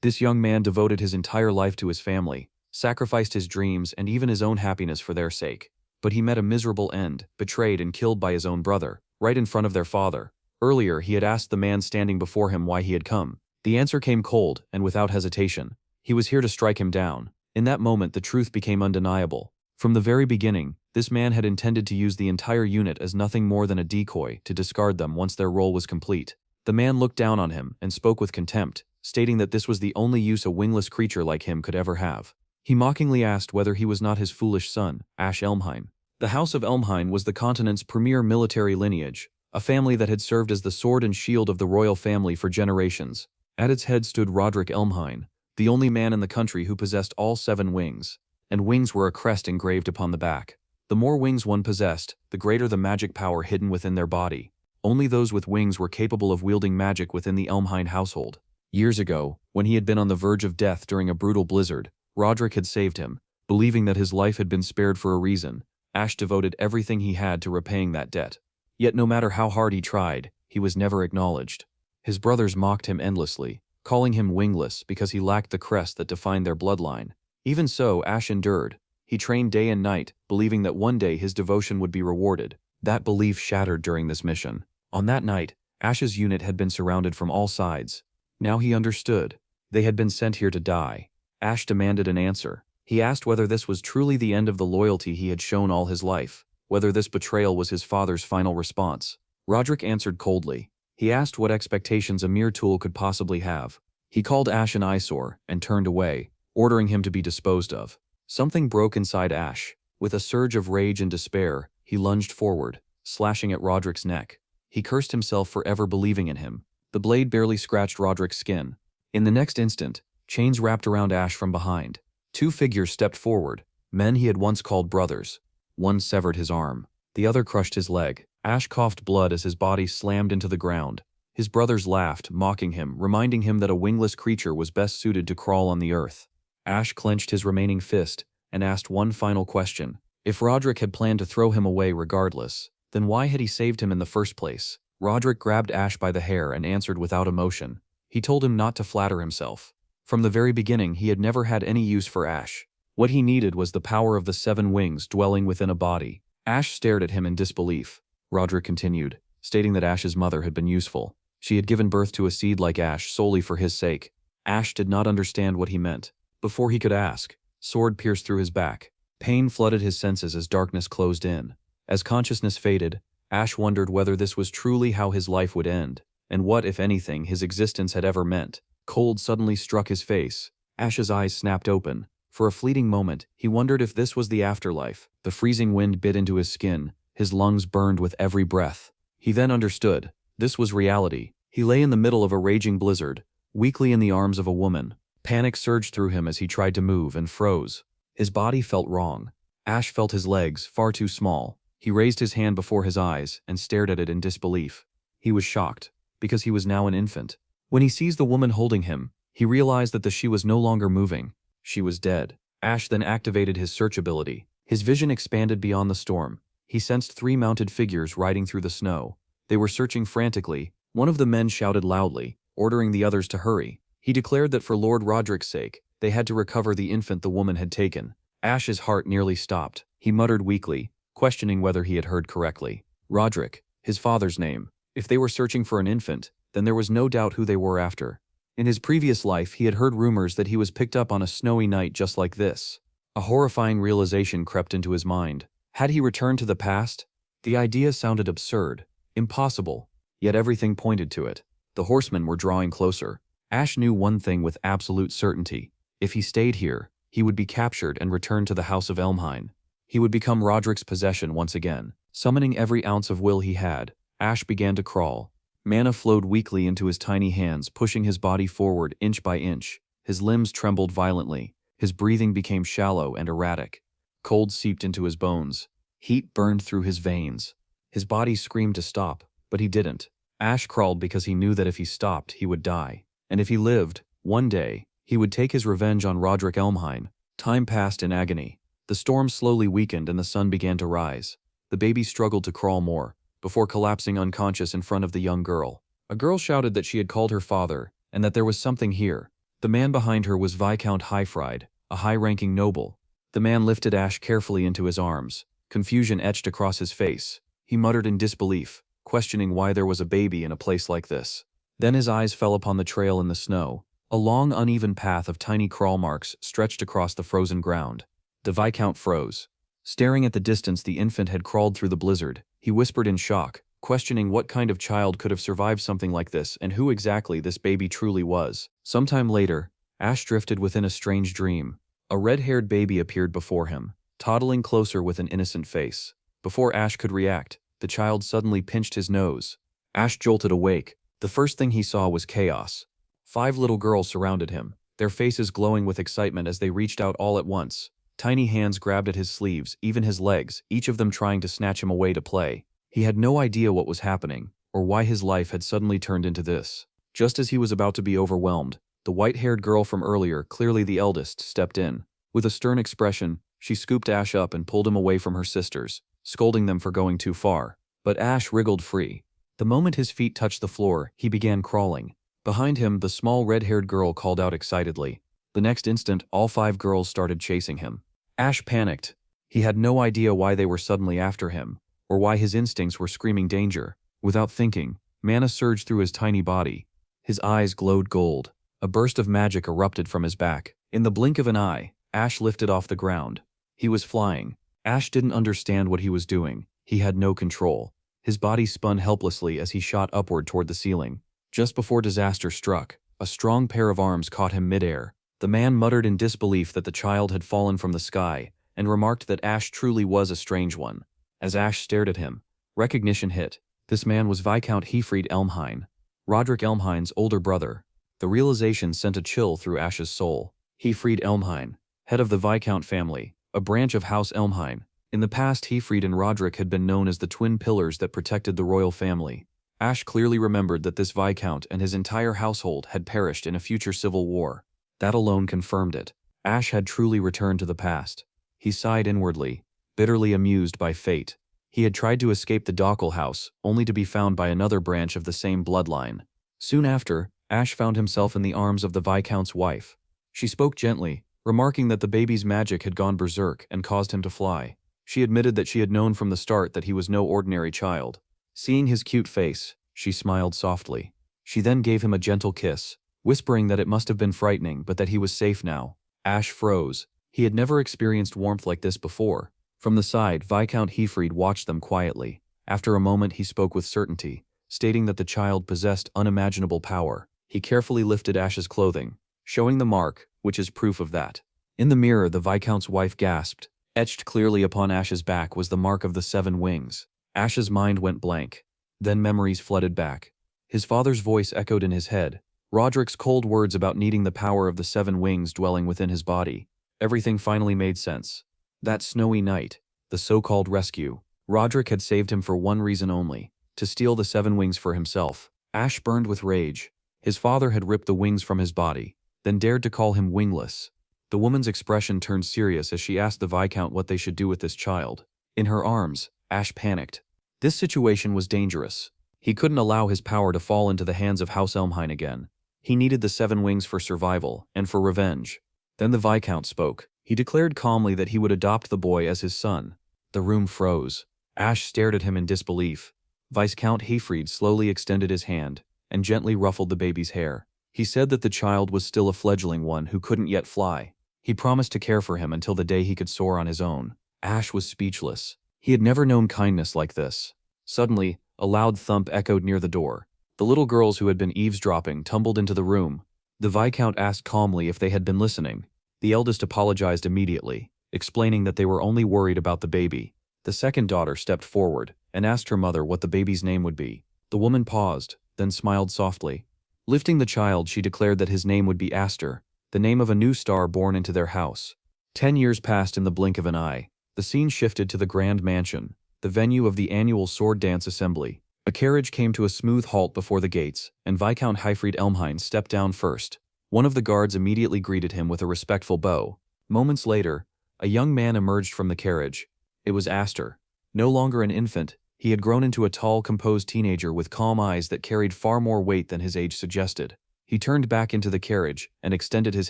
This young man devoted his entire life to his family, sacrificed his dreams and even his own happiness for their sake. But he met a miserable end, betrayed and killed by his own brother, right in front of their father. Earlier, he had asked the man standing before him why he had come. The answer came cold and without hesitation. He was here to strike him down. In that moment, the truth became undeniable. From the very beginning, this man had intended to use the entire unit as nothing more than a decoy to discard them once their role was complete. The man looked down on him and spoke with contempt, stating that this was the only use a wingless creature like him could ever have. He mockingly asked whether he was not his foolish son, Ash Elmheim. The House of Elmheim was the continent's premier military lineage, a family that had served as the sword and shield of the royal family for generations. At its head stood Roderick Elmheim, the only man in the country who possessed all 7 wings, and wings were a crest engraved upon the back. The more wings one possessed, the greater the magic power hidden within their body. Only those with wings were capable of wielding magic within the Elmheim household. Years ago, when he had been on the verge of death during a brutal blizzard, Roderick had saved him. Believing that his life had been spared for a reason, Ash devoted everything he had to repaying that debt. Yet no matter how hard he tried, he was never acknowledged. His brothers mocked him endlessly, calling him wingless because he lacked the crest that defined their bloodline. Even so, Ash endured. He trained day and night, believing that one day his devotion would be rewarded. That belief shattered during this mission. On that night, Ash's unit had been surrounded from all sides. Now he understood. They had been sent here to die. Ash demanded an answer. He asked whether this was truly the end of the loyalty he had shown all his life, whether this betrayal was his father's final response. Roderick answered coldly. He asked what expectations a mere tool could possibly have. He called Ash an eyesore and turned away, ordering him to be disposed of. Something broke inside Ash. With a surge of rage and despair, he lunged forward, slashing at Roderick's neck. He cursed himself for ever believing in him. The blade barely scratched Roderick's skin. In the next instant, chains wrapped around Ash from behind. 2 figures stepped forward, men he had once called brothers. One severed his arm. The other crushed his leg. Ash coughed blood as his body slammed into the ground. His brothers laughed, mocking him, reminding him that a wingless creature was best suited to crawl on the earth. Ash clenched his remaining fist and asked one final question. If Roderick had planned to throw him away regardless, then why had he saved him in the first place? Roderick grabbed Ash by the hair and answered without emotion. He told him not to flatter himself. From the very beginning, he had never had any use for Ash. What he needed was the power of the 7 wings dwelling within a body. Ash stared at him in disbelief. Roderick continued, stating that Ash's mother had been useful. She had given birth to a seed like Ash solely for his sake. Ash did not understand what he meant. Before he could ask, sword pierced through his back. Pain flooded his senses as darkness closed in. As consciousness faded, Ash wondered whether this was truly how his life would end, and what, if anything, his existence had ever meant. Cold suddenly struck his face. Ash's eyes snapped open. For a fleeting moment, he wondered if this was the afterlife. The freezing wind bit into his skin. His lungs burned with every breath. He then understood. This was reality. He lay in the middle of a raging blizzard, weakly in the arms of a woman. Panic surged through him as he tried to move and froze. His body felt wrong. Ash felt his legs far too small. He raised his hand before his eyes and stared at it in disbelief. He was shocked, because he was now an infant. When he seized the woman holding him, he realized that she was no longer moving. She was dead. Ash then activated his search ability. His vision expanded beyond the storm. He sensed 3 mounted figures riding through the snow. They were searching frantically. One of the men shouted loudly, ordering the others to hurry. He declared that for Lord Roderick's sake, they had to recover the infant the woman had taken. Ash's heart nearly stopped. He muttered weakly, questioning whether he had heard correctly. Roderick, his father's name. If they were searching for an infant, then there was no doubt who they were after. In his previous life, he had heard rumors that he was picked up on a snowy night just like this. A horrifying realization crept into his mind. Had he returned to the past? The idea sounded absurd, impossible, yet everything pointed to it. The horsemen were drawing closer. Ash knew one thing with absolute certainty. If he stayed here, he would be captured and returned to the House of Elmheim. He would become Roderick's possession once again. Summoning every ounce of will he had, Ash began to crawl. Mana flowed weakly into his tiny hands, pushing his body forward inch by inch. His limbs trembled violently. His breathing became shallow and erratic. Cold seeped into his bones. Heat burned through his veins. His body screamed to stop, but he didn't. Ash crawled because he knew that if he stopped, he would die. And if he lived, one day, he would take his revenge on Roderick Elmheim. Time passed in agony. The storm slowly weakened and the sun began to rise. The baby struggled to crawl more, before collapsing unconscious in front of the young girl. A girl shouted that she had called her father, and that there was something here. The man behind her was Viscount Highfried, a high-ranking noble. The man lifted Ash carefully into his arms. Confusion etched across his face. He muttered in disbelief, questioning why there was a baby in a place like this. Then his eyes fell upon the trail in the snow. A long, uneven path of tiny crawl marks stretched across the frozen ground. The Viscount froze. Staring at the distance the infant had crawled through the blizzard, he whispered in shock, questioning what kind of child could have survived something like this and who exactly this baby truly was. Sometime later, Ash drifted within a strange dream. A red-haired baby appeared before him, toddling closer with an innocent face. Before Ash could react, the child suddenly pinched his nose. Ash jolted awake. The first thing he saw was chaos. 5 little girls surrounded him, their faces glowing with excitement as they reached out all at once. Tiny hands grabbed at his sleeves, even his legs, each of them trying to snatch him away to play. He had no idea what was happening, or why his life had suddenly turned into this. Just as he was about to be overwhelmed, the white-haired girl from earlier, clearly the eldest, stepped in. With a stern expression, she scooped Ash up and pulled him away from her sisters, scolding them for going too far. But Ash wriggled free. The moment his feet touched the floor, he began crawling. Behind him, the small red-haired girl called out excitedly. The next instant, all 5 girls started chasing him. Ash panicked. He had no idea why they were suddenly after him, or why his instincts were screaming danger. Without thinking, mana surged through his tiny body. His eyes glowed gold. A burst of magic erupted from his back. In the blink of an eye, Ash lifted off the ground. He was flying. Ash didn't understand what he was doing. He had no control. His body spun helplessly as he shot upward toward the ceiling. Just before disaster struck, a strong pair of arms caught him midair. The man muttered in disbelief that the child had fallen from the sky, and remarked that Ash truly was a strange one. As Ash stared at him, recognition hit. This man was Viscount Highfried Elmhine, Roderick Elmhine's older brother. The realization sent a chill through Ash's soul. Highfried Elmhine, head of the Viscount family, a branch of House Elmhine. In the past, Highfried and Roderick had been known as the twin pillars that protected the royal family. Ash clearly remembered that this Viscount and his entire household had perished in a future civil war. That alone confirmed it. Ash had truly returned to the past. He sighed inwardly, bitterly amused by fate. He had tried to escape the Dockle house, only to be found by another branch of the same bloodline. Soon after, Ash found himself in the arms of the Viscount's wife. She spoke gently, remarking that the baby's magic had gone berserk and caused him to fly. She admitted that she had known from the start that he was no ordinary child. Seeing his cute face, she smiled softly. She then gave him a gentle kiss, whispering that it must have been frightening but that he was safe now. Ash froze. He had never experienced warmth like this before. From the side, Viscount Highfried watched them quietly. After a moment he spoke with certainty, stating that the child possessed unimaginable power. He carefully lifted Ash's clothing, showing the mark, which is proof of that. In the mirror, the Viscount's wife gasped. Etched clearly upon Ash's back was the mark of the 7 wings. Ash's mind went blank. Then memories flooded back. His father's voice echoed in his head. Roderick's cold words about needing the power of the 7 wings dwelling within his body. Everything finally made sense. That snowy night, the so-called rescue. Roderick had saved him for one reason only, to steal the 7 wings for himself. Ash burned with rage. His father had ripped the wings from his body, then dared to call him wingless. The woman's expression turned serious as she asked the Viscount what they should do with this child. In her arms, Ash panicked. This situation was dangerous. He couldn't allow his power to fall into the hands of House Elmhine again. He needed the 7 wings for survival, and for revenge. Then the Viscount spoke. He declared calmly that he would adopt the boy as his son. The room froze. Ash stared at him in disbelief. Viscount Highfried slowly extended his hand, and gently ruffled the baby's hair. He said that the child was still a fledgling one who couldn't yet fly. He promised to care for him until the day he could soar on his own. Ash was speechless. He had never known kindness like this. Suddenly, a loud thump echoed near the door. The little girls who had been eavesdropping tumbled into the room. The Viscount asked calmly if they had been listening. The eldest apologized immediately, explaining that they were only worried about the baby. The second daughter stepped forward and asked her mother what the baby's name would be. The woman paused, then smiled softly. Lifting the child, she declared that his name would be Aster, the name of a new star born into their house. 10 years passed in the blink of an eye. The scene shifted to the Grand Mansion, the venue of the annual sword dance assembly. A carriage came to a smooth halt before the gates, and Viscount Highfried Elmhine stepped down first. One of the guards immediately greeted him with a respectful bow. Moments later, a young man emerged from the carriage. It was Aster. No longer an infant, he had grown into a tall, composed teenager with calm eyes that carried far more weight than his age suggested. He turned back into the carriage and extended his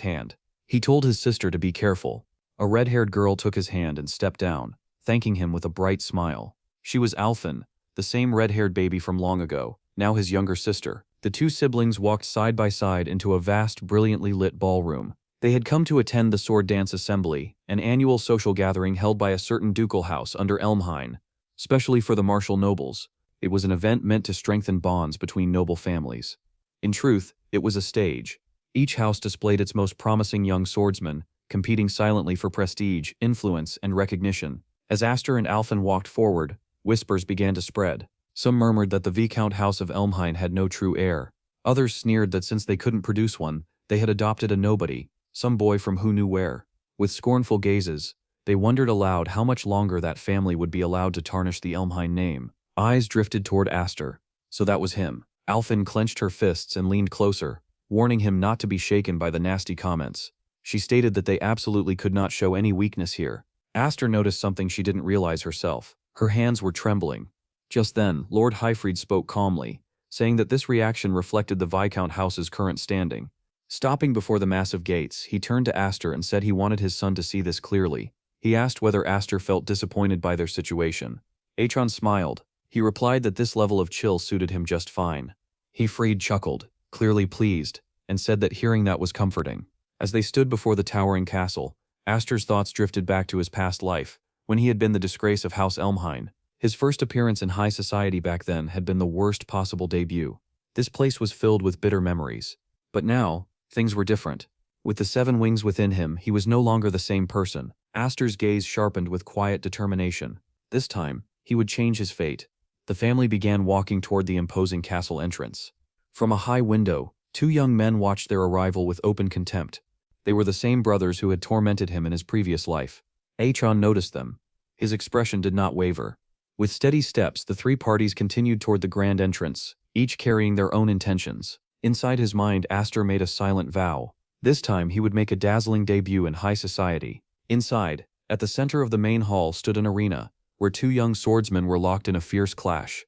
hand. He told his sister to be careful. A red-haired girl took his hand and stepped down, thanking him with a bright smile. She was Alphen, the same red-haired baby from long ago, now his younger sister. The two siblings walked side by side into a vast, brilliantly lit ballroom. They had come to attend the Sword Dance Assembly, an annual social gathering held by a certain ducal house under Elmhain, specially for the martial nobles. It was an event meant to strengthen bonds between noble families. In truth, it was a stage. Each house displayed its most promising young swordsmen, competing silently for prestige, influence, and recognition. As Aster and Alphen walked forward, whispers began to spread. Some murmured that the Viscount House of Elmhain had no true heir. Others sneered that since they couldn't produce one, they had adopted a nobody, some boy from who knew where. With scornful gazes, they wondered aloud how much longer that family would be allowed to tarnish the Elmhain name. Eyes drifted toward Aster. So that was him. Alphen clenched her fists and leaned closer, warning him not to be shaken by the nasty comments. She stated that they absolutely could not show any weakness here. Aster noticed something she didn't realize herself. Her hands were trembling. Just then, Lord Highfried spoke calmly, saying that this reaction reflected the Viscount House's current standing. Stopping before the massive gates, he turned to Aster and said he wanted his son to see this clearly. He asked whether Aster felt disappointed by their situation. Atron smiled. He replied that this level of chill suited him just fine. Highfried chuckled, clearly pleased, and said that hearing that was comforting. As they stood before the towering castle, Aster's thoughts drifted back to his past life, when he had been the disgrace of House Elmhain. His first appearance in high society back then had been the worst possible debut. This place was filled with bitter memories. But now, things were different. With the 7 wings within him, he was no longer the same person. Aster's gaze sharpened with quiet determination. This time, he would change his fate. The family began walking toward the imposing castle entrance. From a high window, 2 young men watched their arrival with open contempt. They were the same brothers who had tormented him in his previous life. Atron noticed them. His expression did not waver. With steady steps, the 3 parties continued toward the grand entrance, each carrying their own intentions. Inside his mind, Aster made a silent vow. This time, he would make a dazzling debut in high society. Inside, at the center of the main hall stood an arena, where 2 young swordsmen were locked in a fierce clash.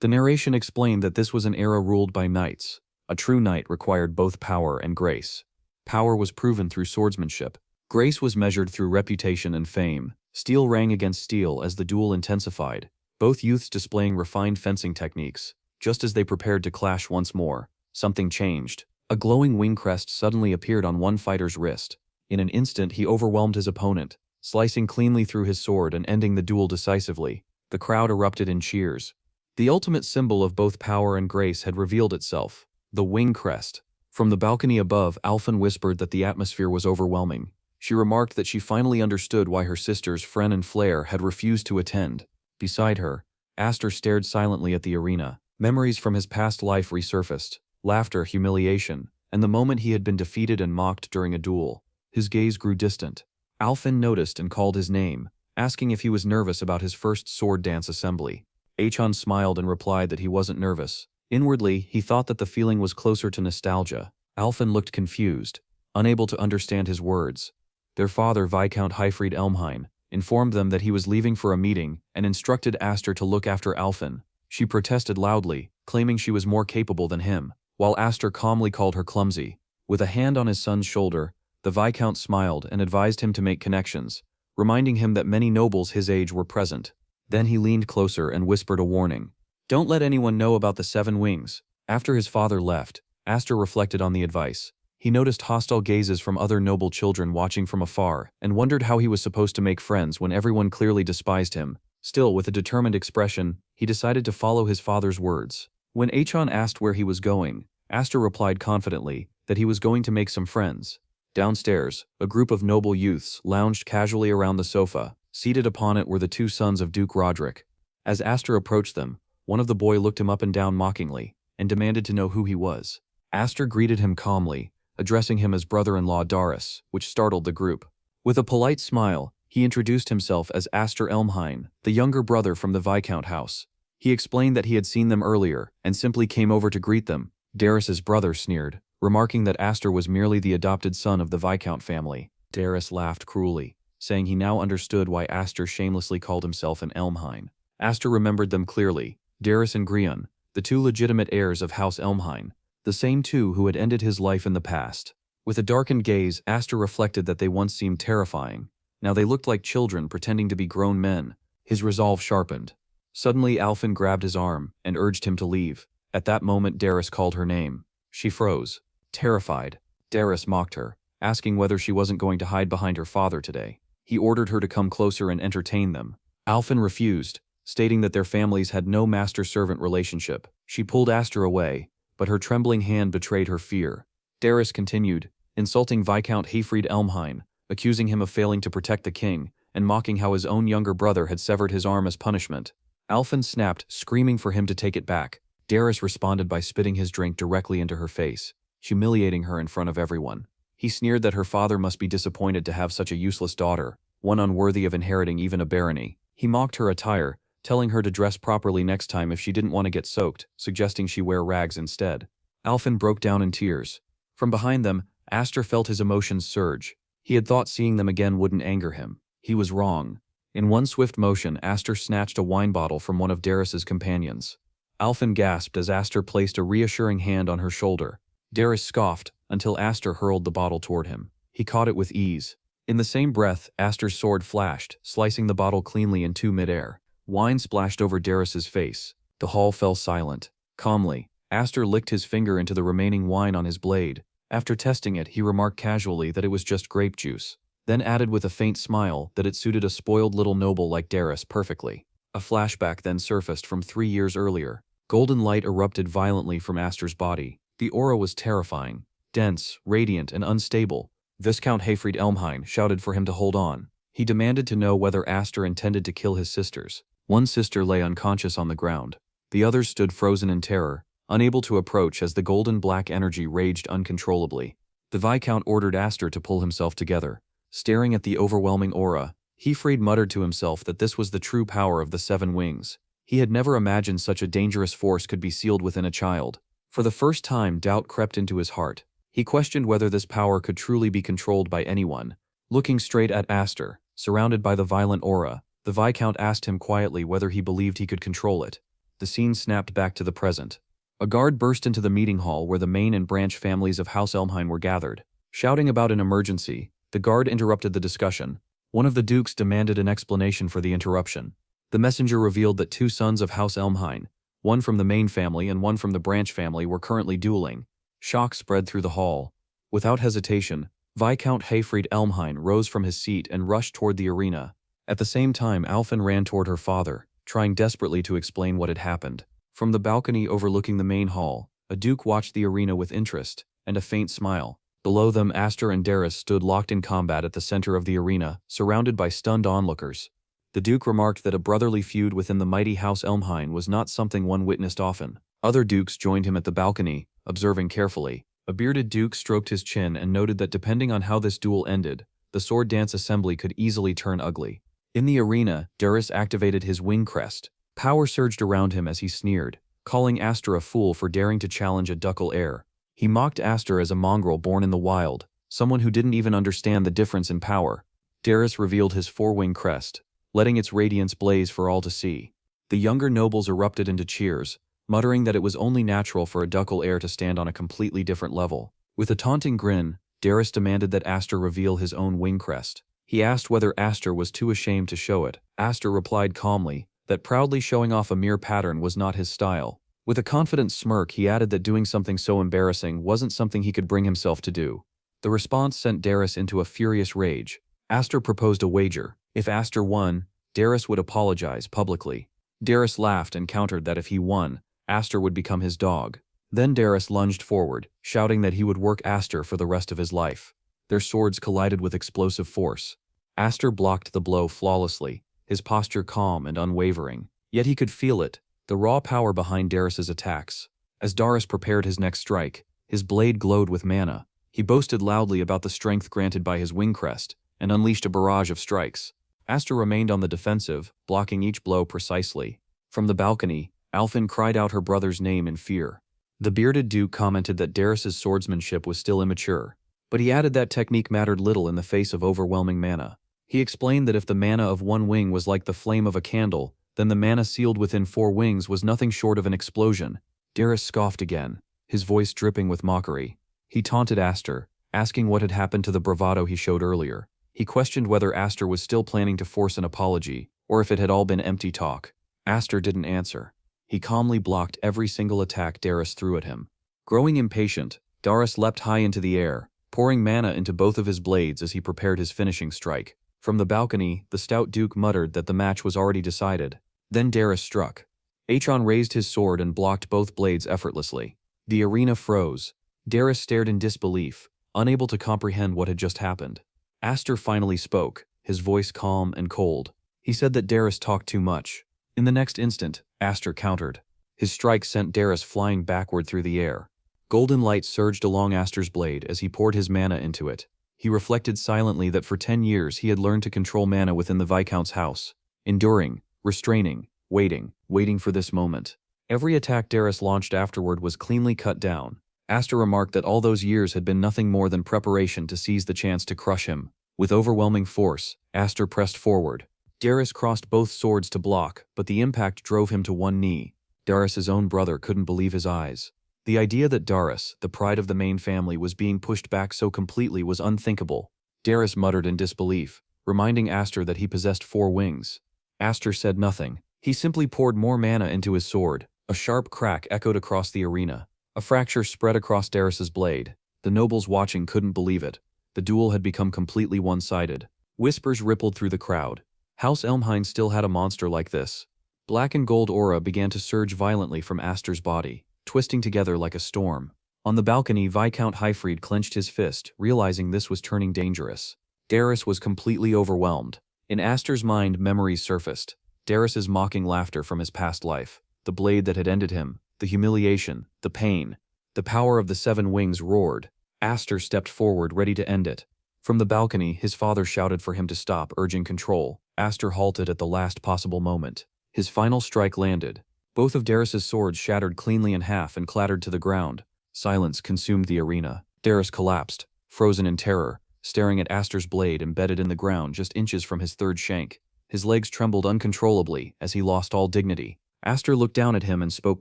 The narration explained that this was an era ruled by knights. A true knight required both power and grace. Power was proven through swordsmanship. Grace was measured through reputation and fame. Steel rang against steel as the duel intensified, both youths displaying refined fencing techniques. Just as they prepared to clash once more, something changed. A glowing wing crest suddenly appeared on one fighter's wrist. In an instant, he overwhelmed his opponent, slicing cleanly through his sword and ending the duel decisively. The crowd erupted in cheers. The ultimate symbol of both power and grace had revealed itself, the wing crest. From the balcony above, Alphen whispered that the atmosphere was overwhelming. She remarked that she finally understood why her sisters Fren and Flair had refused to attend. Beside her, Aster stared silently at the arena. Memories from his past life resurfaced, laughter, humiliation, and the moment he had been defeated and mocked during a duel. His gaze grew distant. Alphen noticed and called his name, asking if he was nervous about his first sword dance assembly. Achon smiled and replied that he wasn't nervous. Inwardly, he thought that the feeling was closer to nostalgia. Alphen looked confused, unable to understand his words. Their father, Viscount Highfried Elmhain, informed them that he was leaving for a meeting and instructed Aster to look after Alphen. She protested loudly, claiming she was more capable than him, while Aster calmly called her clumsy. With a hand on his son's shoulder, the Viscount smiled and advised him to make connections, reminding him that many nobles his age were present. Then he leaned closer and whispered a warning. "Don't let anyone know about the 7 wings." After his father left, Aster reflected on the advice. He noticed hostile gazes from other noble children watching from afar and wondered how he was supposed to make friends when everyone clearly despised him. Still, with a determined expression, he decided to follow his father's words. When Achon asked where he was going, Aster replied confidently that he was going to make some friends. Downstairs, a group of noble youths lounged casually around the sofa. Seated upon it were the 2 sons of Duke Roderick. As Aster approached them, one of the boys looked him up and down mockingly and demanded to know who he was. Aster greeted him calmly, addressing him as brother-in-law Darius, which startled the group. With a polite smile, he introduced himself as Aster Elmhain, the younger brother from the Viscount house. He explained that he had seen them earlier and simply came over to greet them. Darius's brother sneered, remarking that Aster was merely the adopted son of the Viscount family. Darius laughed cruelly, saying he now understood why Aster shamelessly called himself an Elmhain. Aster remembered them clearly, Darius and Grion, the 2 legitimate heirs of House Elmhain. The The same two who had ended his life in the past. With a darkened gaze, Aster reflected that they once seemed terrifying. Now they looked like children pretending to be grown men. His resolve sharpened. Suddenly Alphen grabbed his arm and urged him to leave. At that moment Darius called her name. She froze. Terrified. Darius mocked her, asking whether she wasn't going to hide behind her father today. He ordered her to come closer and entertain them. Alphen refused, stating that their families had no master-servant relationship. She pulled Aster away, but her trembling hand betrayed her fear. Darius continued, insulting Viscount Hayfried Elmhine, accusing him of failing to protect the king, and mocking how his own younger brother had severed his arm as punishment. Alphen snapped, screaming for him to take it back. Darius responded by spitting his drink directly into her face, humiliating her in front of everyone. He sneered that her father must be disappointed to have such a useless daughter, one unworthy of inheriting even a barony. He mocked her attire, telling her to dress properly next time if she didn't want to get soaked, suggesting she wear rags instead. Alphen broke down in tears. From behind them, Aster felt his emotions surge. He had thought seeing them again wouldn't anger him. He was wrong. In one swift motion, Aster snatched a wine bottle from one of Darius's companions. Alphen gasped as Aster placed a reassuring hand on her shoulder. Darius scoffed, until Aster hurled the bottle toward him. He caught it with ease. In the same breath, Aster's sword flashed, slicing the bottle cleanly in two midair. Wine splashed over Darius's face. The hall fell silent. Calmly, Aster licked his finger into the remaining wine on his blade. After testing it, he remarked casually that it was just grape juice, then added with a faint smile that it suited a spoiled little noble like Darius perfectly. A flashback then surfaced from 3 years earlier. Golden light erupted violently from Aster's body. The aura was terrifying, dense, radiant, and unstable. Viscount Hayfried Elmhine shouted for him to hold on. He demanded to know whether Aster intended to kill his sisters. One sister lay unconscious on the ground. The others stood frozen in terror, unable to approach as the golden black energy raged uncontrollably. The Viscount ordered Aster to pull himself together. Staring at the overwhelming aura, Hayfried muttered to himself that this was the true power of the 7 wings. He had never imagined such a dangerous force could be sealed within a child. For the first time, doubt crept into his heart. He questioned whether this power could truly be controlled by anyone. Looking straight at Aster, surrounded by the violent aura, the Viscount asked him quietly whether he believed he could control it. The scene snapped back to the present. A guard burst into the meeting hall where the main and branch families of House Elmhine were gathered. Shouting about an emergency, the guard interrupted the discussion. One of the dukes demanded an explanation for the interruption. The messenger revealed that 2 sons of House Elmhine, one from the main family and one from the branch family, were currently dueling. Shock spread through the hall. Without hesitation, Viscount Hayfried Elmhine rose from his seat and rushed toward the arena. At the same time, Alphen ran toward her father, trying desperately to explain what had happened. From the balcony overlooking the main hall, a duke watched the arena with interest and a faint smile. Below them, Aster and Darius stood locked in combat at the center of the arena, surrounded by stunned onlookers. The duke remarked that a brotherly feud within the mighty House Elmhine was not something one witnessed often. Other dukes joined him at the balcony, observing carefully. A bearded duke stroked his chin and noted that depending on how this duel ended, the sword dance assembly could easily turn ugly. In the arena, Darius activated his wing crest. Power surged around him as he sneered, calling Aster a fool for daring to challenge a ducal heir. He mocked Aster as a mongrel born in the wild, someone who didn't even understand the difference in power. Darius revealed his 4-wing crest, letting its radiance blaze for all to see. The younger nobles erupted into cheers, muttering that it was only natural for a ducal heir to stand on a completely different level. With a taunting grin, Darius demanded that Aster reveal his own wing crest. He asked whether Aster was too ashamed to show it. Aster replied calmly that proudly showing off a mere pattern was not his style. With a confident smirk, he added that doing something so embarrassing wasn't something he could bring himself to do. The response sent Darius into a furious rage. Aster proposed a wager. If Aster won, Darius would apologize publicly. Darius laughed and countered that if he won, Aster would become his dog. Then Darius lunged forward, shouting that he would work Aster for the rest of his life. Their swords collided with explosive force. Aster blocked the blow flawlessly, his posture calm and unwavering. Yet he could feel it, the raw power behind Darius's attacks. As Darius prepared his next strike, his blade glowed with mana. He boasted loudly about the strength granted by his wing crest, and unleashed a barrage of strikes. Aster remained on the defensive, blocking each blow precisely. From the balcony, Alphen cried out her brother's name in fear. The bearded duke commented that Darius's swordsmanship was still immature, but he added that technique mattered little in the face of overwhelming mana. He explained that if the mana of one wing was like the flame of a candle, then the mana sealed within 4 wings was nothing short of an explosion. Darius scoffed again. his voice dripping with mockery. He taunted Aster, asking what had happened to the bravado he showed earlier. He questioned whether Aster was still planning to force an apology, or if it had all been empty talk. Aster didn't answer. He calmly blocked every single attack Darius threw at him. Growing impatient, Darius leapt high into the air, pouring mana into both of his blades as he prepared his finishing strike. From the balcony, the stout duke muttered that the match was already decided. Then Darius struck. Achon raised his sword and blocked both blades effortlessly. The arena froze. Darius stared in disbelief, unable to comprehend what had just happened. Aster finally spoke, his voice calm and cold. He said that Darius talked too much. In the next instant, Aster countered. His strike sent Darius flying backward through the air. Golden light surged along Aster's blade as he poured his mana into it. He reflected silently that for 10 years he had learned to control mana within the Viscount's house, enduring, restraining, waiting for this moment. Every attack Darius launched afterward was cleanly cut down. Aster remarked that all those years had been nothing more than preparation to seize the chance to crush him. With overwhelming force, Aster pressed forward. Darius crossed both swords to block, but the impact drove him to one knee. Darius's own brother couldn't believe his eyes. The idea that Darius, the pride of the main family, was being pushed back so completely was unthinkable. Darius muttered in disbelief, reminding Aster that he possessed 4 wings. Aster said nothing. He simply poured more mana into his sword. A sharp crack echoed across the arena. A fracture spread across Darius's blade. The nobles watching couldn't believe it. The duel had become completely one-sided. Whispers rippled through the crowd. House Elmhine still had a monster like this. Black and gold aura began to surge violently from Aster's body, twisting together like a storm. On the balcony, Viscount Highfried clenched his fist, realizing this was turning dangerous. Darius was completely overwhelmed. In Aster's mind, memories surfaced. Darius's mocking laughter from his past life, the blade that had ended him, the humiliation, the pain. The power of the 7 wings roared. Aster stepped forward, ready to end it. From the balcony, his father shouted for him to stop, urging control. Aster halted at the last possible moment. His final strike landed. Both of Darius's swords shattered cleanly in half and clattered to the ground. Silence consumed the arena. Darius collapsed, frozen in terror, staring at Aster's blade embedded in the ground just inches from his third shank. His legs trembled uncontrollably as he lost all dignity. Aster looked down at him and spoke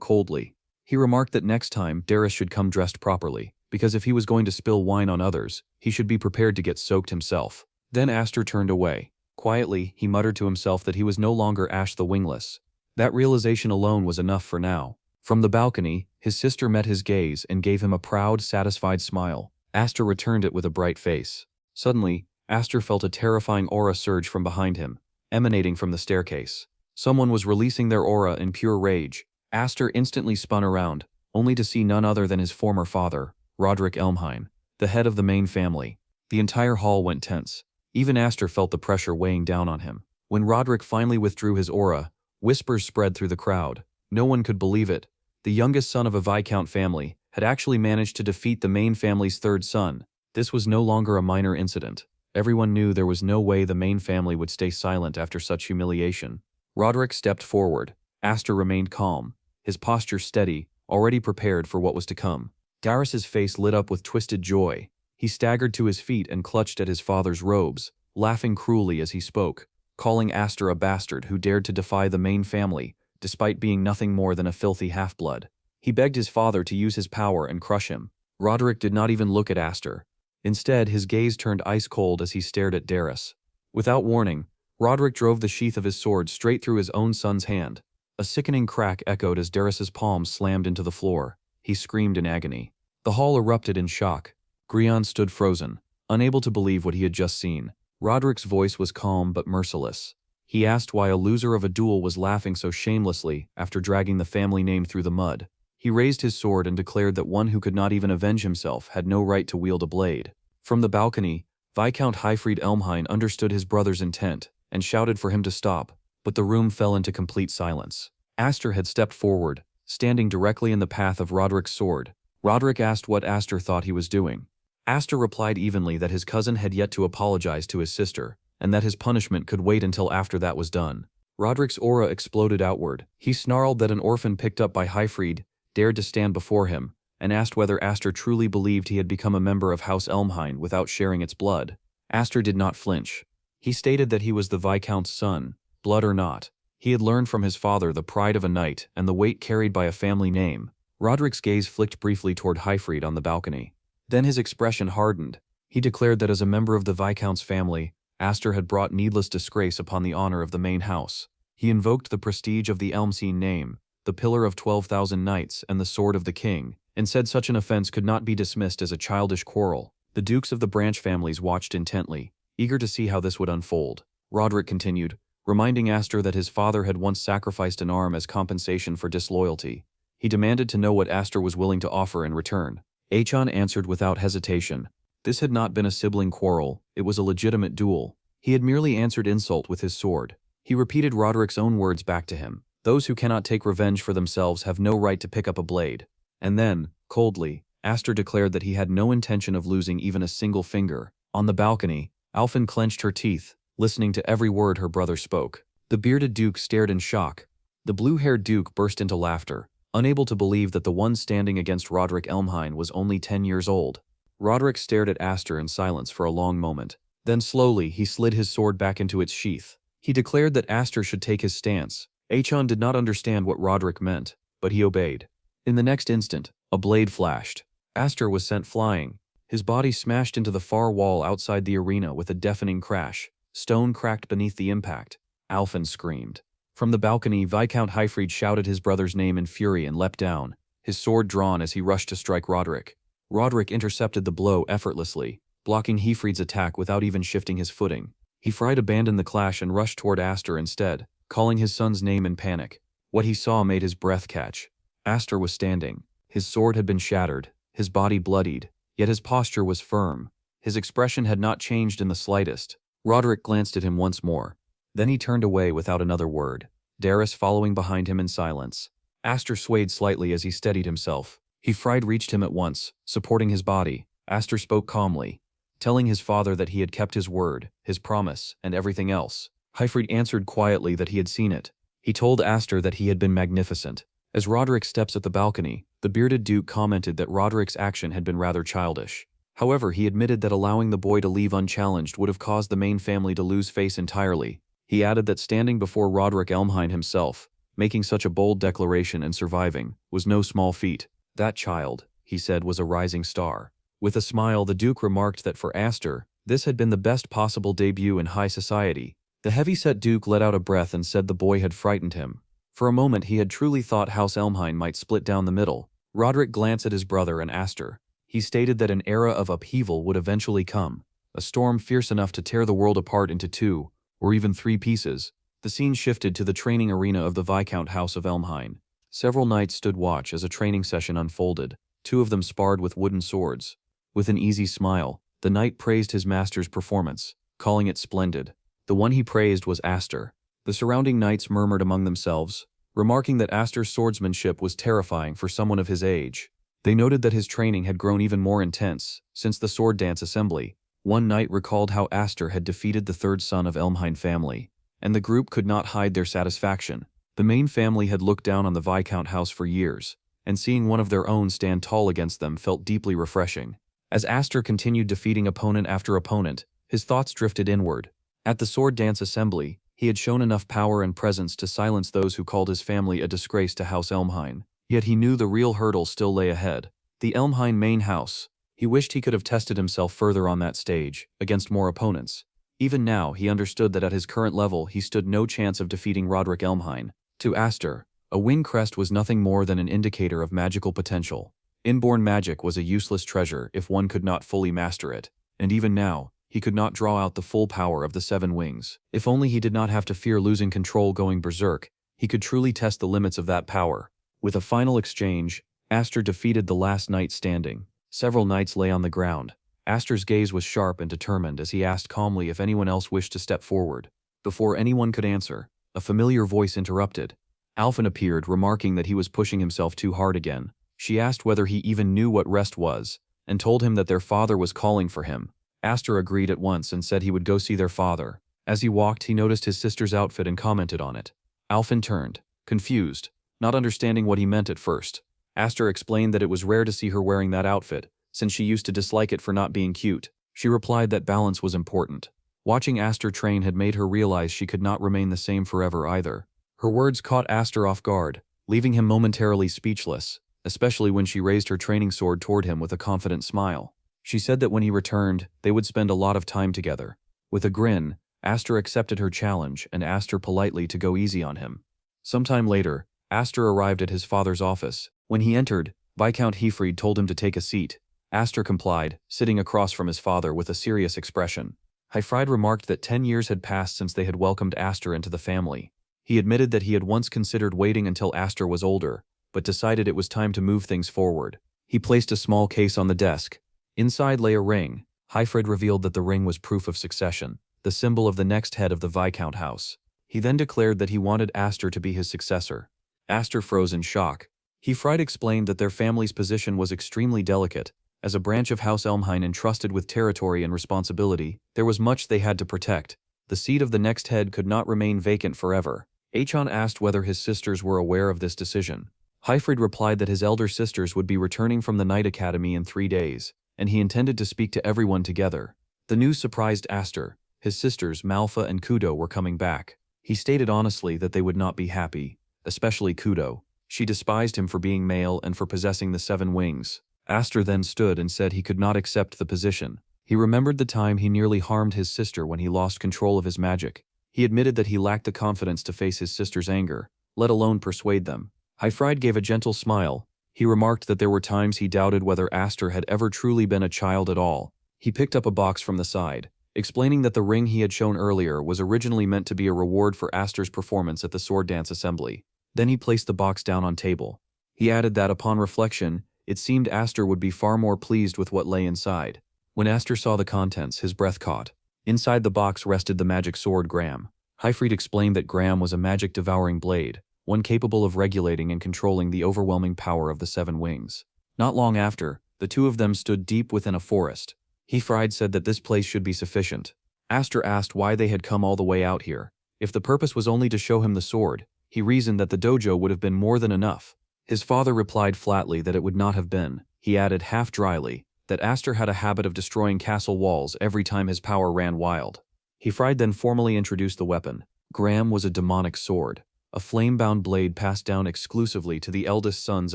coldly. He remarked that next time Darius should come dressed properly, because if he was going to spill wine on others, he should be prepared to get soaked himself. Then Aster turned away. Quietly, he muttered to himself that he was no longer Ash the Wingless. That realization alone was enough for now. From the balcony, his sister met his gaze and gave him a proud, satisfied smile. Aster returned it with a bright face. Suddenly, Aster felt a terrifying aura surge from behind him, emanating from the staircase. Someone was releasing their aura in pure rage. Aster instantly spun around, only to see none other than his former father, Roderick Elmhine, the head of the main family. The entire hall went tense. Even Aster felt the pressure weighing down on him. When Roderick finally withdrew his aura, whispers spread through the crowd. No one could believe it. The youngest son of a Viscount family had actually managed to defeat the main family's 3rd son. This was no longer a minor incident. Everyone knew there was no way the main family would stay silent after such humiliation. Roderick stepped forward. Aster remained calm, his posture steady, already prepared for what was to come. Darius's face lit up with twisted joy. He staggered to his feet and clutched at his father's robes, laughing cruelly as he spoke, calling Aster a bastard who dared to defy the main family, despite being nothing more than a filthy half-blood. He begged his father to use his power and crush him. Roderick did not even look at Aster. Instead, his gaze turned ice-cold as he stared at Darius. Without warning, Roderick drove the sheath of his sword straight through his own son's hand. A sickening crack echoed as Darius's palm slammed into the floor. He screamed in agony. The hall erupted in shock. Grion stood frozen, unable to believe what he had just seen. Roderick's voice was calm but merciless. He asked why a loser of a duel was laughing so shamelessly after dragging the family name through the mud. He raised his sword and declared that one who could not even avenge himself had no right to wield a blade. From the balcony, Viscount Highfried Elmhine understood his brother's intent and shouted for him to stop, but the room fell into complete silence. Aster had stepped forward, standing directly in the path of Roderick's sword. Roderick asked what Aster thought he was doing. Aster replied evenly that his cousin had yet to apologize to his sister, and that his punishment could wait until after that was done. Roderick's aura exploded outward. He snarled that an orphan picked up by Highfried dared to stand before him, and asked whether Aster truly believed he had become a member of House Elmhine without sharing its blood. Aster did not flinch. He stated that he was the Viscount's son, blood or not. He had learned from his father the pride of a knight and the weight carried by a family name. Roderick's gaze flicked briefly toward Hyfried on the balcony. Then his expression hardened. He declared that as a member of the Viscount's family, Aster had brought needless disgrace upon the honor of the main house. He invoked the prestige of the Elmseen name, the Pillar of 12,000 Knights and the Sword of the King, and said such an offense could not be dismissed as a childish quarrel. The dukes of the branch families watched intently, eager to see how this would unfold. Roderick continued, reminding Aster that his father had once sacrificed an arm as compensation for disloyalty. He demanded to know what Aster was willing to offer in return. Achan answered without hesitation. This had not been a sibling quarrel, it was a legitimate duel. He had merely answered insult with his sword. He repeated Roderick's own words back to him. Those who cannot take revenge for themselves have no right to pick up a blade. And then, coldly, Aster declared that he had no intention of losing even a single finger. On the balcony, Alphen clenched her teeth, listening to every word her brother spoke. The bearded duke stared in shock. The blue-haired duke burst into laughter, unable to believe that the one standing against Roderick Elmhine was only 10 years old. Roderick stared at Aster in silence for a long moment. Then slowly he slid his sword back into its sheath. He declared that Aster should take his stance. Achan did not understand what Roderick meant, but he obeyed. In the next instant, a blade flashed. Aster was sent flying. His body smashed into the far wall outside the arena with a deafening crash. Stone cracked beneath the impact. Alphen screamed. From the balcony, Viscount Hyfried shouted his brother's name in fury and leapt down, his sword drawn as he rushed to strike Roderick. Roderick intercepted the blow effortlessly, blocking Hyfried's attack without even shifting his footing. Hyfried abandoned the clash and rushed toward Aster instead, calling his son's name in panic. What he saw made his breath catch. Aster was standing. His sword had been shattered, his body bloodied, yet his posture was firm. His expression had not changed in the slightest. Roderick glanced at him once more. Then he turned away without another word, Darius following behind him in silence. Aster swayed slightly as he steadied himself. Hyfried reached him at once, supporting his body. Aster spoke calmly, telling his father that he had kept his word, his promise, and everything else. Hyfried answered quietly that he had seen it. He told Aster that he had been magnificent. As Roderick steps at the balcony, the bearded duke commented that Roderick's action had been rather childish. However, he admitted that allowing the boy to leave unchallenged would have caused the main family to lose face entirely. He added that standing before Roderick Elmhine himself, making such a bold declaration and surviving, was no small feat. That child, he said, was a rising star. With a smile, the duke remarked that for Aster, this had been the best possible debut in high society. The heavy-set duke let out a breath and said the boy had frightened him. For a moment he had truly thought House Elmhine might split down the middle. Roderick glanced at his brother and Aster. He stated that an era of upheaval would eventually come, a storm fierce enough to tear the world apart into 2, or even 3 pieces. The scene shifted to the training arena of the Viscount House of Elmhine. Several knights stood watch as a training session unfolded. 2 of them sparred with wooden swords. With an easy smile, the knight praised his master's performance, calling it splendid. The one he praised was Aster. The surrounding knights murmured among themselves, remarking that Aster's swordsmanship was terrifying for someone of his age. They noted that his training had grown even more intense since the sword dance assembly. One knight recalled how Aster had defeated the 3rd son of Elmhine family, and the group could not hide their satisfaction. The main family had looked down on the Viscount house for years, and seeing one of their own stand tall against them felt deeply refreshing. As Aster continued defeating opponent after opponent, his thoughts drifted inward. At the sword dance assembly, he had shown enough power and presence to silence those who called his family a disgrace to House Elmhine. Yet he knew the real hurdle still lay ahead. The Elmhine main house. He wished he could have tested himself further on that stage, against more opponents. Even now, he understood that at his current level he stood no chance of defeating Roderick Elmhine. To Aster, a wing crest was nothing more than an indicator of magical potential. Inborn magic was a useless treasure if one could not fully master it, and even now, he could not draw out the full power of the 7 wings. If only he did not have to fear losing control going berserk, he could truly test the limits of that power. With a final exchange, Aster defeated the last knight standing. Several knights lay on the ground. Aster's gaze was sharp and determined as he asked calmly if anyone else wished to step forward. Before anyone could answer, a familiar voice interrupted. Alphen appeared, remarking that he was pushing himself too hard again. She asked whether he even knew what rest was, and told him that their father was calling for him. Aster agreed at once and said he would go see their father. As he walked, he noticed his sister's outfit and commented on it. Alphen turned, confused, not understanding what he meant at first. Aster explained that it was rare to see her wearing that outfit, since she used to dislike it for not being cute. She replied that balance was important. Watching Aster train had made her realize she could not remain the same forever either. Her words caught Aster off guard, leaving him momentarily speechless. especially when she raised her training sword toward him with a confident smile. She said that when he returned, they would spend a lot of time together. With a grin, Aster accepted her challenge and asked her politely to go easy on him. Sometime later, Aster arrived at his father's office. When he entered, Viscount Heefried told him to take a seat. Aster complied, sitting across from his father with a serious expression. Heefried remarked that 10 years had passed since they had welcomed Aster into the family. He admitted that he had once considered waiting until Aster was older, but decided it was time to move things forward. He placed a small case on the desk. Inside lay a ring. Heefried revealed that the ring was proof of succession, the symbol of the next head of the Viscount house. He then declared that he wanted Aster to be his successor. Aster froze in shock. Heefried explained that their family's position was extremely delicate. As a branch of House Elmhain entrusted with territory and responsibility, there was much they had to protect. The seat of the next head could not remain vacant forever. Achan asked whether his sisters were aware of this decision. Heefried replied that his elder sisters would be returning from the Night Academy in 3 days, and he intended to speak to everyone together. The news surprised Aster. His sisters, Malfa and Kudo, were coming back. He stated honestly that they would not be happy, especially Kudo. She despised him for being male and for possessing the 7 wings. Aster then stood and said he could not accept the position. He remembered the time he nearly harmed his sister when he lost control of his magic. He admitted that he lacked the confidence to face his sister's anger, let alone persuade them. Heefried gave a gentle smile. He remarked that there were times he doubted whether Aster had ever truly been a child at all. He picked up a box from the side, explaining that the ring he had shown earlier was originally meant to be a reward for Aster's performance at the sword dance assembly. Then he placed the box down on table. He added that upon reflection, it seemed Aster would be far more pleased with what lay inside. When Aster saw the contents, his breath caught. Inside the box rested the magic sword Gram. Heefried explained that Gram was a magic-devouring blade, one capable of regulating and controlling the overwhelming power of the 7 wings. Not long after, the two of them stood deep within a forest. Heefried said that this place should be sufficient. Aster asked why they had come all the way out here. If the purpose was only to show him the sword, he reasoned that the dojo would have been more than enough. His father replied flatly that it would not have been. He added half dryly that Aster had a habit of destroying castle walls every time his power ran wild. Heefried then formally introduced the weapon. Gram was a demonic sword, a flame-bound blade passed down exclusively to the eldest sons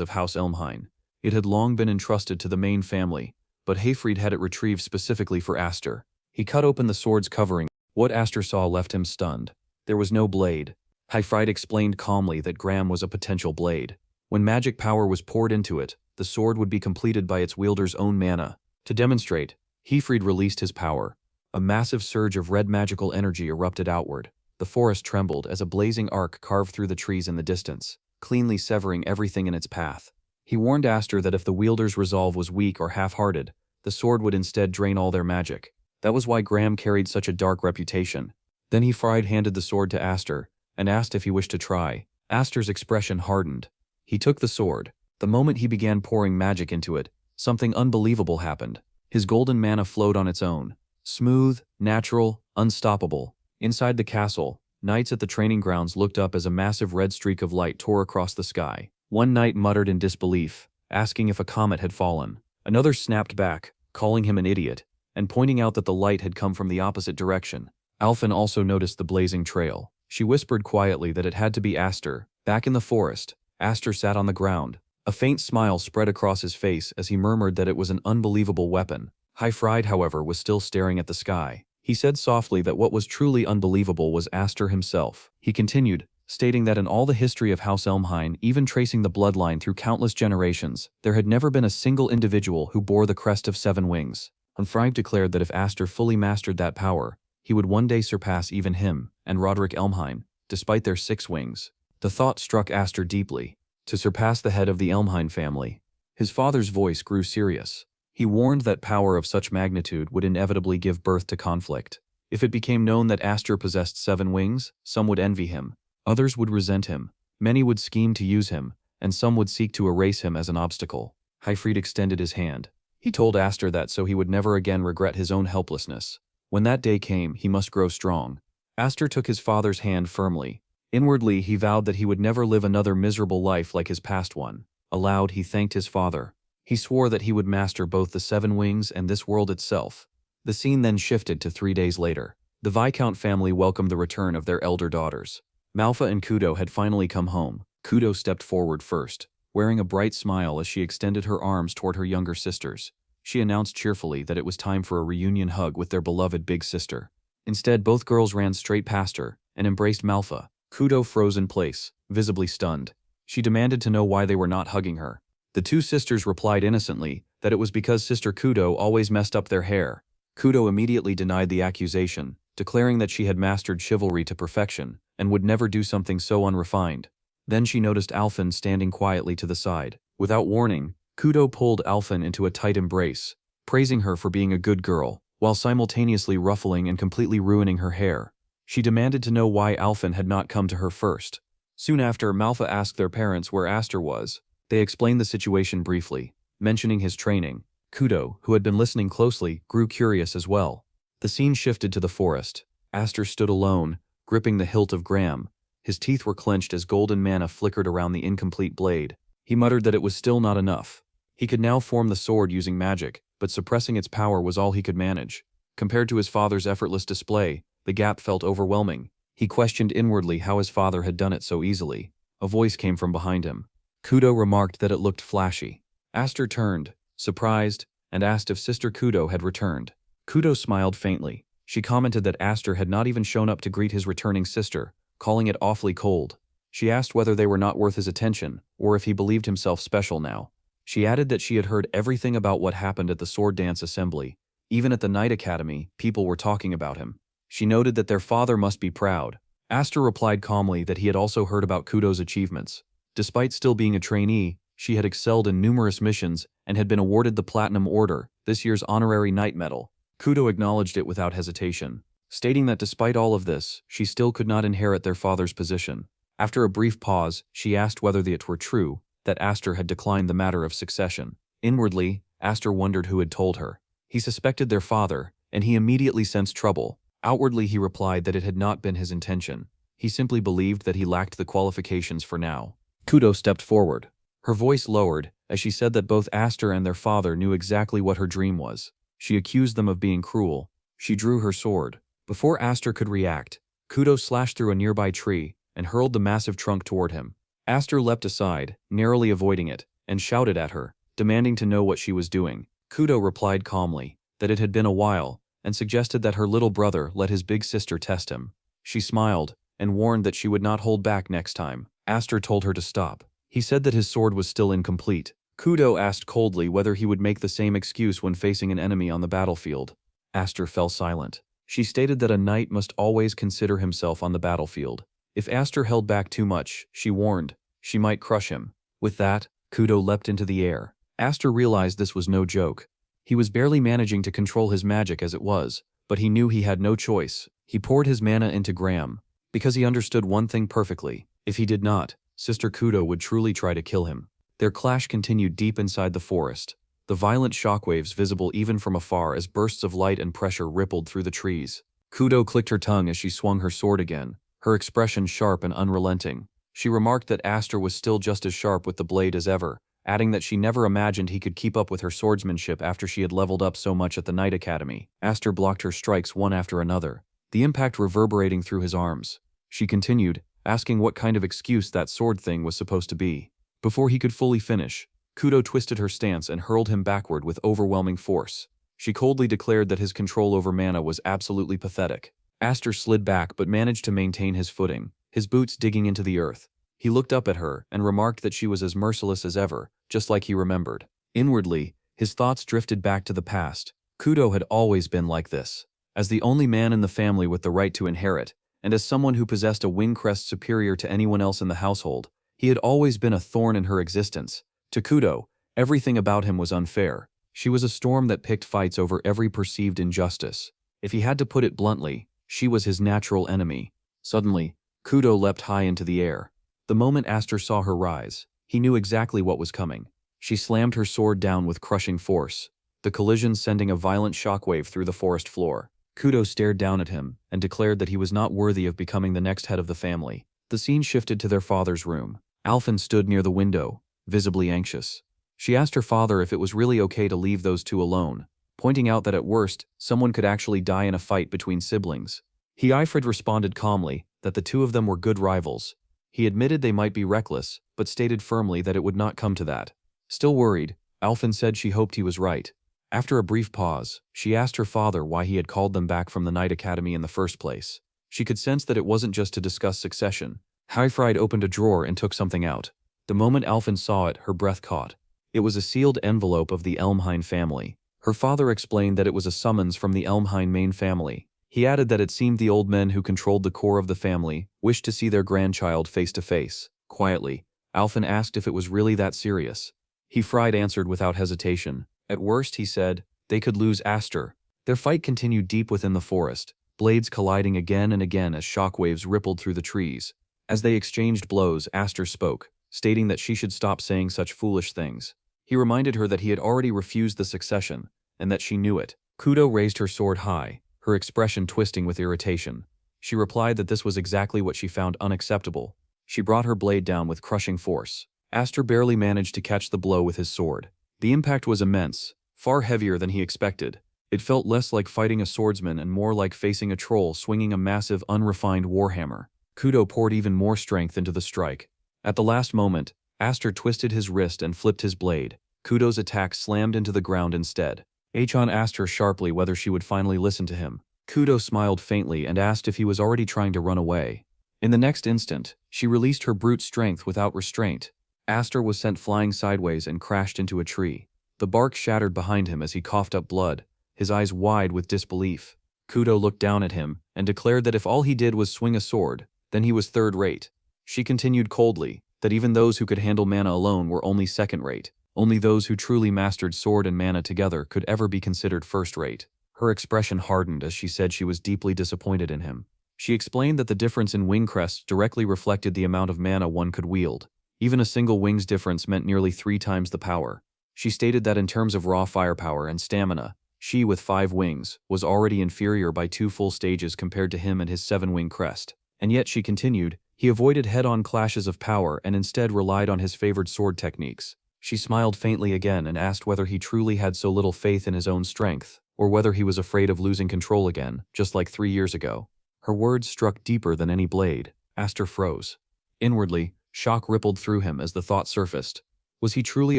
of House Elmhain. It had long been entrusted to the main family, but Heefried had it retrieved specifically for Aster. He cut open the sword's covering. What Aster saw left him stunned. There was no blade. Heefried explained calmly that Gram was a potential blade. When magic power was poured into it, the sword would be completed by its wielder's own mana. To demonstrate, Heefried released his power. A massive surge of red magical energy erupted outward. The forest trembled as a blazing arc carved through the trees in the distance, cleanly severing everything in its path. He warned Aster that if the wielder's resolve was weak or half-hearted, the sword would instead drain all their magic. That was why Gram carried such a dark reputation. Then Heefried handed the sword to Aster and asked if he wished to try. Aster's expression hardened. He took the sword. The moment he began pouring magic into it, something unbelievable happened. His golden mana flowed on its own. Smooth, natural, unstoppable. Inside the castle, knights at the training grounds looked up as a massive red streak of light tore across the sky. One knight muttered in disbelief, asking if a comet had fallen. Another snapped back, calling him an idiot, and pointing out that the light had come from the opposite direction. Alphen also noticed the blazing trail. She whispered quietly that it had to be Aster. Back in the forest, Aster sat on the ground. A faint smile spread across his face as he murmured that it was an unbelievable weapon. Heefried, however, was still staring at the sky. He said softly that what was truly unbelievable was Aster himself. He continued, stating that in all the history of House Elmhain, even tracing the bloodline through countless generations, there had never been a single individual who bore the crest of 7 wings. Heefried declared that if Aster fully mastered that power, he would one day surpass even him and Roderick Elmhain, despite their 6 wings. The thought struck Aster deeply. To surpass the head of the Elmhain family. His father's voice grew serious. He warned that power of such magnitude would inevitably give birth to conflict. If it became known that Aster possessed 7 wings, some would envy him. Others would resent him. Many would scheme to use him, and some would seek to erase him as an obstacle. Heefried extended his hand. He told Aster that so he would never again regret his own helplessness. When that day came, he must grow strong. Aster took his father's hand firmly. Inwardly, he vowed that he would never live another miserable life like his past one. Aloud, he thanked his father. He swore that he would master both the 7 wings and this world itself. The scene then shifted to 3 days later. The Viscount family welcomed the return of their elder daughters. Malfa and Kudo had finally come home. Kudo stepped forward first. wearing a bright smile as she extended her arms toward her younger sisters. She announced cheerfully that it was time for a reunion hug with their beloved big sister. Instead, both girls ran straight past her and embraced Manhwa. Kudo froze in place, visibly stunned. She demanded to know why they were not hugging her. The two sisters replied innocently that it was because Sister Kudo always messed up their hair. Kudo immediately denied the accusation, declaring that she had mastered chivalry to perfection and would never do something so unrefined. Then she noticed Alphen standing quietly to the side. Without warning, Kudo pulled Alphen into a tight embrace, praising her for being a good girl, while simultaneously ruffling and completely ruining her hair. She demanded to know why Alphen had not come to her first. Soon after, Manhwa asked their parents where Aster was. They explained the situation briefly, mentioning his training. Kudo, who had been listening closely, grew curious as well. The scene shifted to the forest. Aster stood alone, gripping the hilt of Graham. His teeth were clenched as golden mana flickered around the incomplete blade. He muttered that it was still not enough. He could now form the sword using magic, but suppressing its power was all he could manage. Compared to his father's effortless display, the gap felt overwhelming. He questioned inwardly how his father had done it so easily. A voice came from behind him. Kudo remarked that it looked flashy. Aster turned, surprised, and asked if Sister Kudo had returned. Kudo smiled faintly. She commented that Aster had not even shown up to greet his returning sister, calling it awfully cold. She asked whether they were not worth his attention, or if he believed himself special now. She added that she had heard everything about what happened at the sword dance assembly. Even at the Night Academy, people were talking about him. She noted that their father must be proud. Aster replied calmly that he had also heard about Kudo's achievements. Despite still being a trainee, she had excelled in numerous missions and had been awarded the Platinum Order, this year's honorary Knight Medal. Kudo acknowledged it without hesitation, stating that despite all of this, she still could not inherit their father's position. After a brief pause, she asked whether it were true that Aster had declined the matter of succession. Inwardly, Aster wondered who had told her. He suspected their father, and he immediately sensed trouble. Outwardly, he replied that it had not been his intention. He simply believed that he lacked the qualifications for now. Kudo stepped forward. Her voice lowered as she said that both Aster and their father knew exactly what her dream was. She accused them of being cruel. She drew her sword. Before Aster could react, Kudo slashed through a nearby tree and hurled the massive trunk toward him. Aster leapt aside, narrowly avoiding it, and shouted at her, demanding to know what she was doing. Kudo replied calmly that it had been a while, and suggested that her little brother let his big sister test him. She smiled, and warned that she would not hold back next time. Aster told her to stop. He said that his sword was still incomplete. Kudo asked coldly whether he would make the same excuse when facing an enemy on the battlefield. Aster fell silent. She stated that a knight must always consider himself on the battlefield. If Aster held back too much, she warned, she might crush him. With that, Kudo leapt into the air. Aster realized this was no joke. He was barely managing to control his magic as it was, but he knew he had no choice. He poured his mana into Graham, because he understood one thing perfectly. If he did not, Sister Kudo would truly try to kill him. Their clash continued deep inside the forest, the violent shockwaves visible even from afar as bursts of light and pressure rippled through the trees. Kudo clicked her tongue as she swung her sword again, her expression sharp and unrelenting. She remarked that Aster was still just as sharp with the blade as ever, adding that she never imagined he could keep up with her swordsmanship after she had leveled up so much at the Night Academy. Aster blocked her strikes one after another, the impact reverberating through his arms. She continued, asking what kind of excuse that sword thing was supposed to be. Before he could fully finish, Kudo twisted her stance and hurled him backward with overwhelming force. She coldly declared that his control over mana was absolutely pathetic. Aster slid back but managed to maintain his footing, his boots digging into the earth. He looked up at her and remarked that she was as merciless as ever, just like he remembered. Inwardly, his thoughts drifted back to the past. Kudo had always been like this. As the only man in the family with the right to inherit, and as someone who possessed a wing crest superior to anyone else in the household, he had always been a thorn in her existence. To Kudo, everything about him was unfair. She was a storm that picked fights over every perceived injustice. If he had to put it bluntly, she was his natural enemy. Suddenly, Kudo leapt high into the air. The moment Aster saw her rise, he knew exactly what was coming. She slammed her sword down with crushing force, the collision sending a violent shockwave through the forest floor. Kudo stared down at him and declared that he was not worthy of becoming the next head of the family. The scene shifted to their father's room. Alphen stood near the window, visibly anxious. She asked her father if it was really okay to leave those two alone, pointing out that at worst, someone could actually die in a fight between siblings. Eifred responded calmly that the two of them were good rivals. He admitted they might be reckless, but stated firmly that it would not come to that. Still worried, Alphen said she hoped he was right. After a brief pause, she asked her father why he had called them back from the Night Academy in the first place. She could sense that it wasn't just to discuss succession. Highfried opened a drawer and took something out. The moment Alphen saw it, her breath caught. It was a sealed envelope of the Elmhine family. Her father explained that it was a summons from the Elmhine main family. He added that it seemed the old men who controlled the core of the family wished to see their grandchild face to face. Quietly, Alphen asked if it was really that serious. Highfried answered without hesitation. At worst, he said, they could lose Aster. Their fight continued deep within the forest, blades colliding again and again as shockwaves rippled through the trees. As they exchanged blows, Aster spoke, stating that she should stop saying such foolish things. He reminded her that he had already refused the succession, and that she knew it. Kudo raised her sword high, her expression twisting with irritation. She replied that this was exactly what she found unacceptable. She brought her blade down with crushing force. Aster barely managed to catch the blow with his sword. The impact was immense, far heavier than he expected. It felt less like fighting a swordsman and more like facing a troll swinging a massive, unrefined warhammer. Kudo poured even more strength into the strike. At the last moment, Aster twisted his wrist and flipped his blade. Kudo's attack slammed into the ground instead. Achan asked her sharply whether she would finally listen to him. Kudo smiled faintly and asked if he was already trying to run away. In the next instant, she released her brute strength without restraint. Aster was sent flying sideways and crashed into a tree. The bark shattered behind him as he coughed up blood, his eyes wide with disbelief. Kudo looked down at him and declared that if all he did was swing a sword, then he was third-rate. She continued coldly that even those who could handle mana alone were only second-rate. Only those who truly mastered sword and mana together could ever be considered first-rate. Her expression hardened as she said she was deeply disappointed in him. She explained that the difference in wing crests directly reflected the amount of mana one could wield. Even a single wing's difference meant nearly 3 times the power. She stated that in terms of raw firepower and stamina, she, with 5 wings, was already inferior by 2 full stages compared to him and his 7-wing crest. And yet, she continued, he avoided head-on clashes of power and instead relied on his favored sword techniques. She smiled faintly again and asked whether he truly had so little faith in his own strength, or whether he was afraid of losing control again, just like 3 years ago. Her words struck deeper than any blade. Aster froze. Inwardly, shock rippled through him as the thought surfaced. Was he truly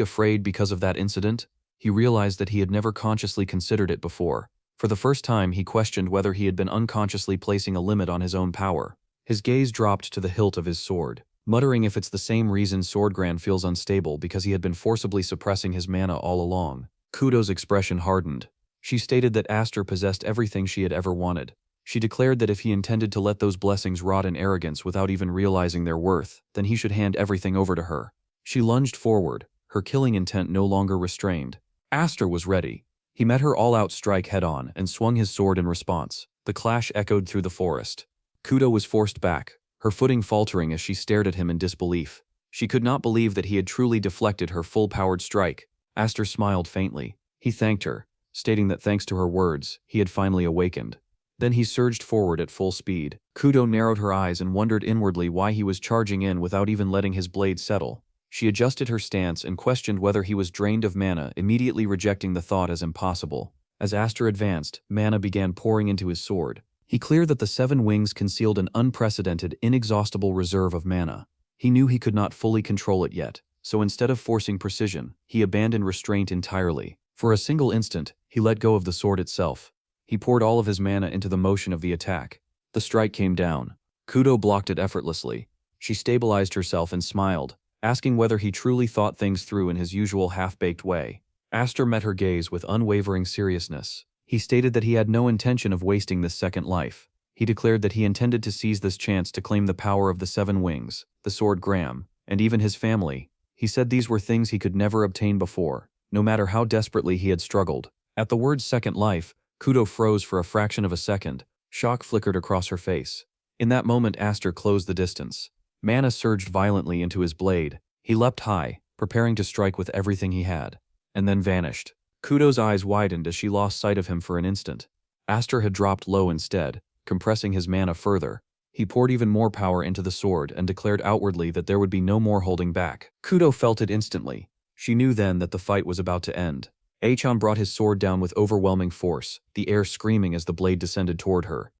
afraid because of that incident? He realized that he had never consciously considered it before. For the first time, he questioned whether he had been unconsciously placing a limit on his own power. His gaze dropped to the hilt of his sword, muttering if it's the same reason Swordgran feels unstable because he had been forcibly suppressing his mana all along. Kudo's expression hardened. She stated that Aster possessed everything she had ever wanted. She declared that if he intended to let those blessings rot in arrogance without even realizing their worth, then he should hand everything over to her. She lunged forward, her killing intent no longer restrained. Aster was ready. He met her all-out strike head-on and swung his sword in response. The clash echoed through the forest. Kudo was forced back, her footing faltering as she stared at him in disbelief. She could not believe that he had truly deflected her full-powered strike. Aster smiled faintly. He thanked her, stating that thanks to her words, he had finally awakened. Then he surged forward at full speed. Kudo narrowed her eyes and wondered inwardly why he was charging in without even letting his blade settle. She adjusted her stance and questioned whether he was drained of mana, immediately rejecting the thought as impossible. As Aster advanced, mana began pouring into his sword. He cleared that the 7 wings concealed an unprecedented, inexhaustible reserve of mana. He knew he could not fully control it yet, so instead of forcing precision, he abandoned restraint entirely. For a single instant, he let go of the sword itself. He poured all of his mana into the motion of the attack. The strike came down. Kudo blocked it effortlessly. She stabilized herself and smiled, asking whether he truly thought things through in his usual half-baked way. Aster met her gaze with unwavering seriousness. He stated that he had no intention of wasting this second life. He declared that he intended to seize this chance to claim the power of the 7 wings, the sword Graham, and even his family. He said these were things he could never obtain before, no matter how desperately he had struggled. At the word second life, Kudo froze for a fraction of a second. Shock flickered across her face. In that moment, Aster closed the distance. Mana surged violently into his blade. He leapt high, preparing to strike with everything he had, and then vanished. Kudo's eyes widened as she lost sight of him for an instant. Aster had dropped low instead, compressing his mana further. He poured even more power into the sword and declared outwardly that there would be no more holding back. Kudo felt it instantly. She knew then that the fight was about to end. Achan brought his sword down with overwhelming force, the air screaming as the blade descended toward her.